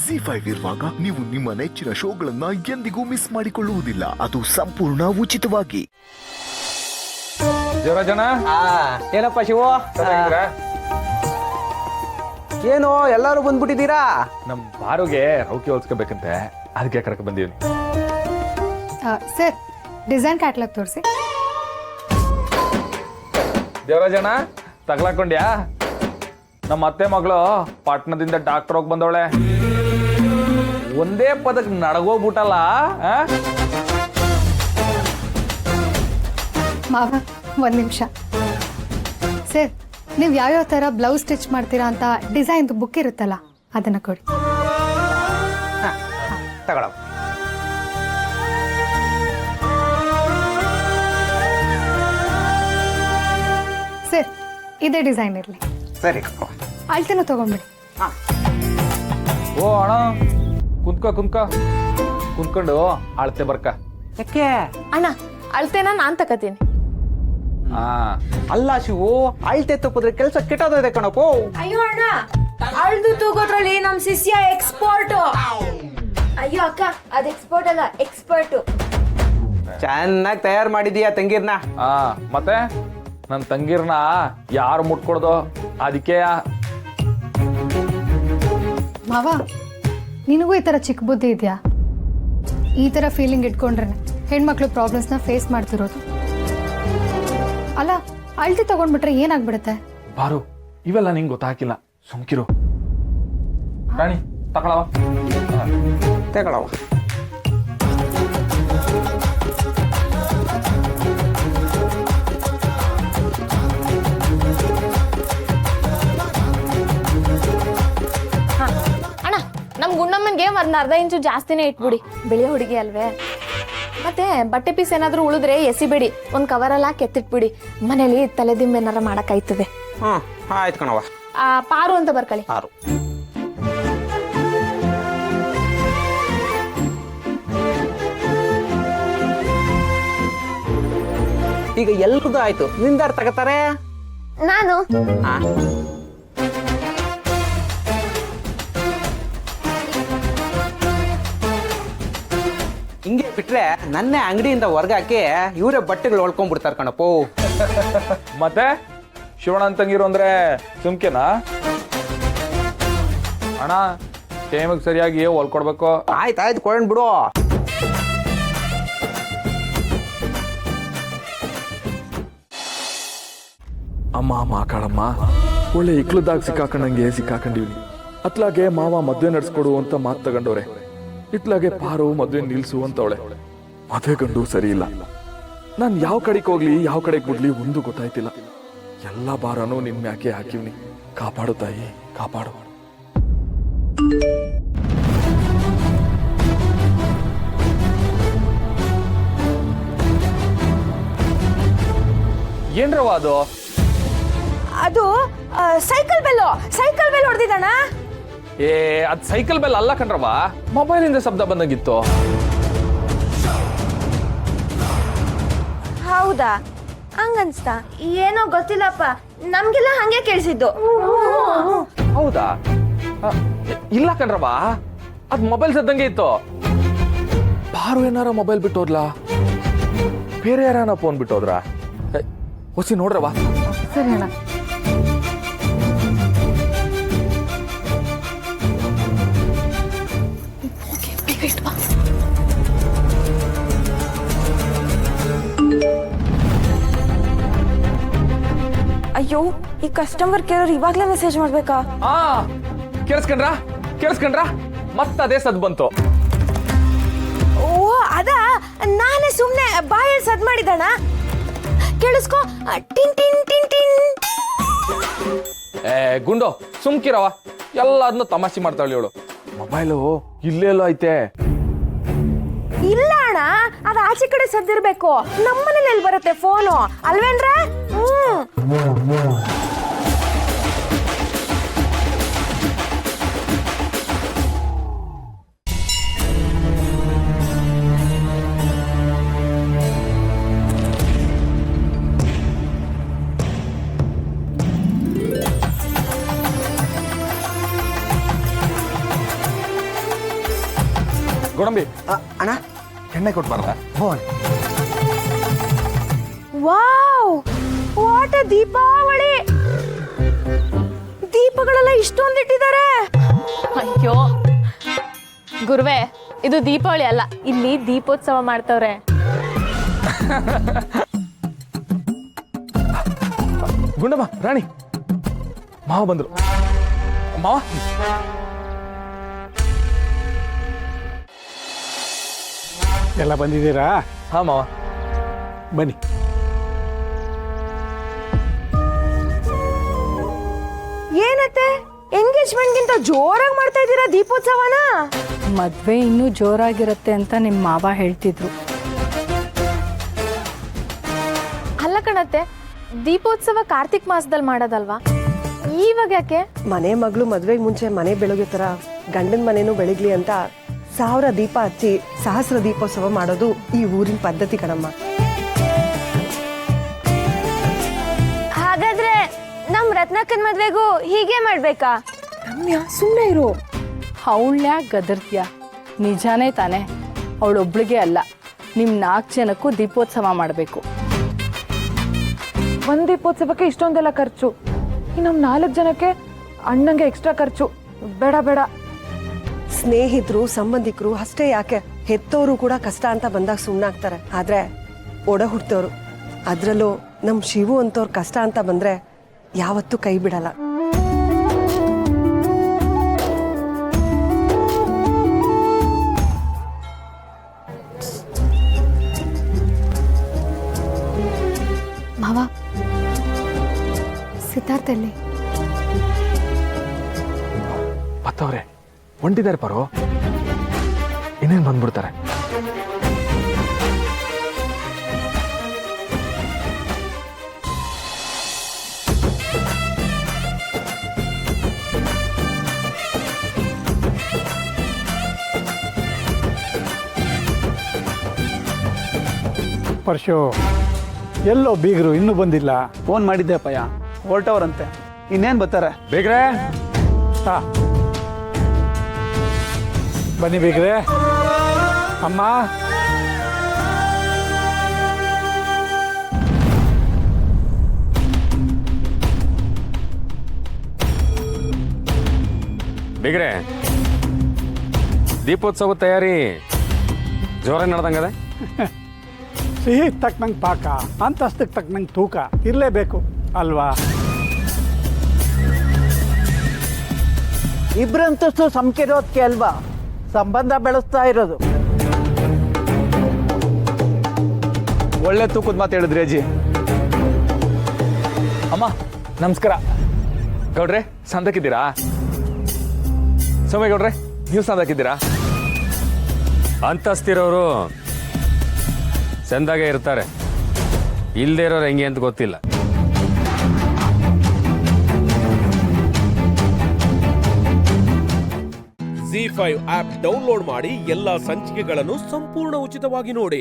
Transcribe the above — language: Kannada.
ಜಿ5 ಇರುವಾಗ ನೀವು ನಿಮ್ಮ ನೆಚ್ಚಿನ ಶೋಗಳನ್ನ ಎಂದಿಗೂ ಮಿಸ್ ಮಾಡಿಕೊಳ್ಳುವುದಿಲ್ಲ. ಅದು ಸಂಪೂರ್ಣ ಉಚಿತವಾಗಿ. ಜನ ಏನಪ್ಪ ಶಿವ, ಏನು ಎಲ್ಲರೂ ಬಂದ್ಬಿಟ್ಟಿದ್ದೀರಾ? ನಮ್ ಬಾರುಗೆ ರೌಕಿ ಹೊಲ್ಸ್ಕೋಬೇಕಂತೆ, ಅದಕ್ಕೆ ಕರ್ಕ ಬಂದೀವಿ. ಸರ್, ಡಿಸೈನ್ ಕ್ಯಾಟ್ಲಾಗ್ ತೋರಿಸಿ. ದೇವರಾಜಣ್ಣ ತಗ್ಲಾಕೊಂಡ್ಯಾ? ನಮ್ಮ ಅತ್ತೆ ಮಗಳು ಪಟ್ನದಿಂದ ಡಾಕ್ಟರ್ ಹೋಗಿ ಬಂದವಳೆ. ಒಂದೇ ಪದಕ್ಕೆ ನಡಗೋಗ್ಬಿಟ್ಟಲ್ಲ. ಮಾವ, ಒಂದು ನಿಮಿಷ. ಸರ್, ನೀವು ಯಾವ್ಯಾವ ಥರ ಬ್ಲೌಸ್ ಸ್ಟಿಚ್ ಮಾಡ್ತೀರಾ ಅಂತ ಡಿಸೈನ್ದು ಬುಕ್ ಇರುತ್ತಲ್ಲ, ಅದನ್ನು ಕೊಡಿ. ತಗೊಳವ. ಸರ್, ಇದೇ ಡಿಸೈನ್ ಇರಲಿ. ಸರಿ, ಅಳ್ತೆನೂ ತೊಗೊಂಡ್ಬಿಡಿ. ಓ ಅಣ್ಣ, ಕುಂತ್ಕೊಂಡು ಅಳತೆ ಬರ್ಕ. ಯಾಕೆ ಅಣ್ಣ, ಅಳ್ತೇನ ನಾನ್ ತಕತೀನಿ. ಅಲ್ಲ ಶಿವು, ಅಳ್ತೆ ತಪ್ಪಿದ್ರೆ ಕೆಲಸ ಕೆಟ್ಟೋದಿದೆ ಕಣಪ್ಪೋ. ಅಯ್ಯೋ ಅಣ್ಣ, ಅಳ್ದು ತೂಗೋದ್ರಲ್ಲಿ ನಮ್ ಶಿಷ್ಯ ಎಕ್ಸ್ಪೋರ್ಟ್. ಅಯ್ಯೋ ಅಕ್ಕ, ಅದ್ ಎಕ್ಸ್ಪೋರ್ಟ್ ಅಲ್ಲ, ಎಕ್ಸ್ಪರ್ಟ್. ಚೆನ್ನಾಗಿ ತಯಾರು ಮಾಡಿದೀಯಾ ತಂಗಿರ್ನ. ಮತ್ತೆ ನನ್ನ ತಂಗಿರ್ನ ಯಾರು ಮುಟ್ಕೊಡ್ದು, ಅದಕ್ಕೆ. ಮಾವ, ನಿನಗೂ ಈ ಥರ ಚಿಕ್ಕ ಬುದ್ಧಿ ಇದೆಯಾ? ಈ ಥರ ಫೀಲಿಂಗ್ ಇಟ್ಕೊಂಡ್ರೆ ಹೆಣ್ಮಕ್ಳು ಪ್ರಾಬ್ಲಮ್ಸ್ನ ಫೇಸ್ ಮಾಡ್ತಿರೋದು. ಅಲ್ಲ, ಅಳ್ತಿ ತಗೊಂಡ್ಬಿಟ್ರೆ ಏನಾಗ್ಬಿಡುತ್ತೆ? ಬಾರು, ಇವೆಲ್ಲ ನಿಂಗೆ ಗೊತ್ತಾಗಿಲ್ಲ, ಸುಮ್ಕಿರು. ರಾಣಿ ತಗೊಳವ. ತಗೊಳವ. ಅಣ್ಣ, ನಮ್ ಗುಂಡಮ್ಮನ್ಗೆ ಒಂದ್ ಅರ್ಧ ಇಂಚು ಜಾಸ್ತಿನೇ ಇಟ್ಬಿಡಿ, ಬೆಳೆಯೋ ಹುಡುಗಿ ಅಲ್ವೇ. ಮತ್ತೆ ಬಟ್ಟೆ ಪೀಸ್ ಏನಾದ್ರೂ ಉಳಿದ್ರೆ ಎಸಿಬೇಡಿ, ಒಂದ್ ಕವರಲ್ಲಿ ಹಾಕಿ ಎತ್ತಿಟ್ಬಿಡಿ. ಮನೇಲಿ ತಲೆದಿಂಬು ಏನಾರ ಮಾಡಕ್ಕಾಯ್ತದೆ. ಆಯ್ತು ಕಣವ. ಪಾರು ಅಂತ ಬರ್ಕೊಳ್ಳಿ. ಆರು. ಈಗ ಎಲ್ರದ್ದು ಆಯ್ತು, ನಿಂದಾರು ತಗೋತಾರೆ. ನಾನು ಹಿಂಗೆ ಬಿಟ್ರೆ ನನ್ನೇ ಅಂಗಡಿಯಿಂದ ಹೊರ್ಗಾಕಿ ಇವರೇ ಬಟ್ಟೆಗಳು ಹೊಳ್ಕೊಂಡ್ಬಿಡ್ತಾರ ಕಣಪ್ಪೋ. ಮತ್ತೆ ಶಿವಣ್ಣ ತಂಗಿರು ಅಂದ್ರೆ ಸುಮ್ಕೆನಾ? ಅಣ್ಣ, ಟೈಮಿಗೆ ಸರಿಯಾಗಿ ಹೊಲ್ಕೊಡ್ಬೇಕು. ಆಯ್ತು ಕೊಡೋಣ ಬಿಡು. ಅಮ್ಮ ಕಾಳಮ್ಮ, ಒಳ್ಳೆ ಇಕ್ಲದಾಗ ಸಿಕ್ಕಾಕೊಂಡಂಗೆ ಸಿಕ್ಕಾಕೊಂಡಿವ್ನಿ. ಅತ್ಲಾಗೆ ಮಾವ ಮದ್ವೆ ನಡ್ಸ್ಕೊಡು ಅಂತ ಮಾತು ತಗೊಂಡವ್ರೆ. ಇತ್ಲಾಗೆ ಪಾರು ಮದ್ವೆ ನಿಲ್ಸು ಅಂತವಳೆ. ಮದ್ವೆ ಗಂಡು ಸರಿ ಇಲ್ಲ. ನಾನು ಯಾವ ಕಡೆಗೆ ಹೋಗ್ಲಿ, ಯಾವ ಕಡೆಗೆ ಬಿಡ್ಲಿ ಒಂದು ಗೊತ್ತಾಯ್ತಿಲ್ಲ. ಎಲ್ಲ ಭಾರನೂ ನಿನ್ ಮ್ಯಾಕೆ ಹಾಕಿವ್ನಿ. ಕಾಪಾಡು ತಾಯಿ, ಕಾಪಾಡು. ಏನ್ರವ ಅದು? ಅದು ಸೈಕಲ್ ಬೆಲ್ ಹೊಡೆದಿದ್ದಣ್ಣ. ಅದ್ ಸೈಕಲ್ ಬೆಲ್ ಅಲ್ಲ ಕಣ್ರವ, ಮೊಬೈಲಿಂದ ಶಬ್ದ ಬಂದಂಗಿತ್ತು. ಹೌದಾ? ಹಂಗನ್ಸ್ತಾ? ಏನೋ ಗೊತ್ತಿಲ್ಲಪ್ಪ, ನಮ್ಗೆಲ್ಲ ಹಂಗೆ ಕೇಳಿಸಿದ್ದು. ಹೌದಾ? ಇಲ್ಲ ಕಣ್ರವ, ಅದ್ ಮೊಬೈಲ್ ಸದ್ದಂಗೆ ಇತ್ತು. ಬಾರು ಏನಾರ ಮೊಬೈಲ್ ಬಿಟ್ಟೋದ್ಲಾ? ಬೇರೆ ಯಾರನ ಫೋನ್ ಬಿಟ್ಟೋದ್ರ? ಹೊಸಿ ನೋಡ್ರವ. ಸರಿ ಅಣ್ಣ. ಅಯ್ಯೋ, ಈ ಕಸ್ಟಮರ್ ಕೇರ್ ಇವಾಗ್ಲೇ ಮೆಸೇಜ್ ಮಾಡ್ಬೇಕಾ? ಕೇಳಿಸ್ಕೊಂಡ್ರ ಮತ್ತ ಅದೇ ಸದ್ ಬಂತು. ಓ, ಅದ ನಾನೇ ಸುಮ್ನೆ ಬಾಯಲ್ಲಿ ಸದ್ ಮಾಡಿದಣ. ಕೇಳಿಸ್ಕೊ, ಟಿನ್ ಟಿನ್ ಟಿನ್ ಟಿನ್. ಗುಂಡು ಸುಮ್ಕಿರವ, ಎಲ್ಲ ಅದನ್ನ ತಮಾಷೆ ಮಾಡ್ತಾಳೆ ಇವಳು. ಮೊಬೈಲು ಇಲ್ಲೆಲ್ಲೋ ಐತೆ. ಇಲ್ಲ ಅಣ್ಣ, ಅದು ಆಚೆ ಕಡೆ ಸದ್ದಿರ್ಬೇಕು. ನಮ್ಮನೇಲಿ ಎಲ್ಲಿ ಬರುತ್ತೆ ಫೋನು, ಅಲ್ವೇನ್ರ? ಗೋಡಂಬಿ ಅಣ್ಣ ಎಣ್ಣೆ ಕೊಟ್ಟು ಬರಲ್ಲ ಹ್ಞೂ ವಾವ್ ವಾಟ್ ಅ ದೀಪಾವಳಿ ದೀಪಗಳೆಲ್ಲ ಇಷ್ಟೊಂದಿಟ್ಟಿದ್ದಾರೆ ಅಯ್ಯೋ ಗುರುವೆ ಇದು ದೀಪಾವಳಿ ಅಲ್ಲ ಇಲ್ಲಿ ದೀಪೋತ್ಸವ ಮಾಡ್ತವ್ರೆ ಗುಂಡಮ್ಮ ರಾಣಿ ಮಾವ ಬಂದ್ರು ಮಾವ ಎಲ್ಲ ಬಂದಿದ್ದೀರಾ? ಹಾ ಮಾವ ಬನ್ನಿ. ಏನತ್ತೆ ಎಂಗೇಜ್ಮೆಂಟ್ಗಿಂತ ಜೋರಾಗಿ ಮಾಡ್ತಾ ಇದ್ದೀರಾ ದೀಪೋತ್ಸವನ ಮದ್ವೆ ಇನ್ನೂ ಜೋರಾಗಿರುತ್ತೆ ಅಂತ ನಿಮ್ಮ ಮಾವ ಹೇಳ್ತಿದ್ರು. ಅಲ್ಲ ಕಣತ್ತೆ ದೀಪೋತ್ಸವ ಕಾರ್ತಿಕ್ ಮಾಸದಲ್ಲಿ ಮಾಡೋದಲ್ವಾ ಇವಾಗ ಯಾಕೆ ಮನೆ ಮಗಳು ಮದ್ವೆಗೆ ಮುಂಚೆ ಮನೆ ಬೆಳಗ್ಗೆ ತರ ಗಂಡನ ಮನೇನು ಬೆಳಗ್ಲಿ ಅಂತ 1000 ದೀಪ ಹಚ್ಚಿ ಸಹಸ್ರ ದೀಪೋತ್ಸವ ಮಾಡೋದು ಈ ಊರಿನ ಪದ್ಧತಿ ಕಣಮ್ಮ. ಹಾಗಾದ್ರೆ ನಮ್ ರತ್ನಕ್ಕನ್ ಮದ್ವೆಗೂ ಹೀಗೆ ಮಾಡ್ಬೇಕಾ? ರಮ್ಯಾ ಸುಮ್ಮನೆ ಇರು. ಅವಳ್ಯಾಗ ಗದರ್ತ್ಯ ನಿಜಾನೇ ತಾನೆ. ಅವಳೊಬ್ಳಿಗೆ ಅಲ್ಲ, ನಿಮ್ 4 ಜನಕ್ಕೂ ದೀಪೋತ್ಸವ ಮಾಡಬೇಕು. ಒಂದ್ ದೀಪೋತ್ಸವಕ್ಕೆ ಇಷ್ಟೊಂದೆಲ್ಲ ಖರ್ಚು, ಇನ್ನು 4 ಜನಕ್ಕೆ ಅಣ್ಣಂಗೆ ಎಕ್ಸ್ಟ್ರಾ ಖರ್ಚು. ಬೇಡ ಬೇಡ. ಸ್ನೇಹಿತರು ಸಂಬಂಧಿಕರು ಅಷ್ಟೇ ಯಾಕೆ, ಹೆತ್ತವರು ಕೂಡ ಕಷ್ಟ ಅಂತ ಬಂದಾಗ ಸುಮ್ಮನಾಗ್ತಾರೆ. ಆದ್ರೆ ಒಡ ಹುಟ್ಟೋರು, ಅದ್ರಲ್ಲೂ ನಮ್ ಶಿವು ಅಂತವ್ರ ಕಷ್ಟ ಅಂತ ಬಂದ್ರೆ ಯಾವತ್ತೂ ಕೈ ಬಿಡಲ್ಲ. ಮಾವ ಸಿದ್ಧಾರ್ಥ ಎಲ್ಲಿ? ಬತ್ತವ್ರೆ ಹೊಂಟಿದ್ದಾರೆ ಪರೋ, ಇನ್ನೇನು ಬಂದ್ಬಿಡ್ತಾರೆ. ಪರಶು, ಎಲ್ಲೋ ಬೀಗರು ಇನ್ನೂ ಬಂದಿಲ್ಲ. ಫೋನ್ ಮಾಡಿದ್ದೆ ಅಪ್ಪಯ್ಯ, ಹೊರಟವ್ರಂತೆ. ಇನ್ನೇನು ಬರ್ತಾರೆ? ಬೇಗ್ರೆ ಹಾ ಬನ್ನಿ ಬೀಗ್ರೆ. ಅಮ್ಮ ಬೇಗ್ರೆ ದೀಪೋತ್ಸವ ತಯಾರಿ ಜೋರಾಗಿ ನಡೆದಂಗದೆ. ಸಿಹಿ ತಕ್ಕನಂಗೆ ಪಾಕ, ಅಂತಸ್ತಕ್ಕೆ ತಕ್ಕನಂಗೆ ತೂಕ ಇರಲೇಬೇಕು ಅಲ್ವಾ? ಇಬ್ಬರಂತಸ್ತು ಸಂಕಿರೋದಕ್ಕೆ ಅಲ್ವಾ ಸಂಬಂಧ ಬೆಳೆಸ್ತಾ ಇರೋದು. ಒಳ್ಳೆ ತೂಕದ ಮಾತು ಹೇಳಿದ್ರಿ ಅಜ್ಜಿ. ಅಮ್ಮ ನಮಸ್ಕಾರ. ಗೌಡ್ರೆ ಸಂದಕ್ಕಿದ್ದೀರಾ? ಸೋಮೇಗೌಡ್ರೆ ನೀವು ಸಂದಕ್ಕಿದ್ದೀರಾ? ಅಂತಸ್ತಿರೋರು ಚಂದಾಗೆ ಇರ್ತಾರೆ, ಇಲ್ಲದೆ ಇರೋರು ಹೆಂಗೆ ಅಂತ ಗೊತ್ತಿಲ್ಲ. ZEE5 ಆಪ್ ಡೌನ್ಲೋಡ್ ಮಾಡಿ ಎಲ್ಲಾ ಸಂಚಿಕೆಗಳನ್ನು ಸಂಪೂರ್ಣ ಉಚಿತವಾಗಿ ನೋಡಿ.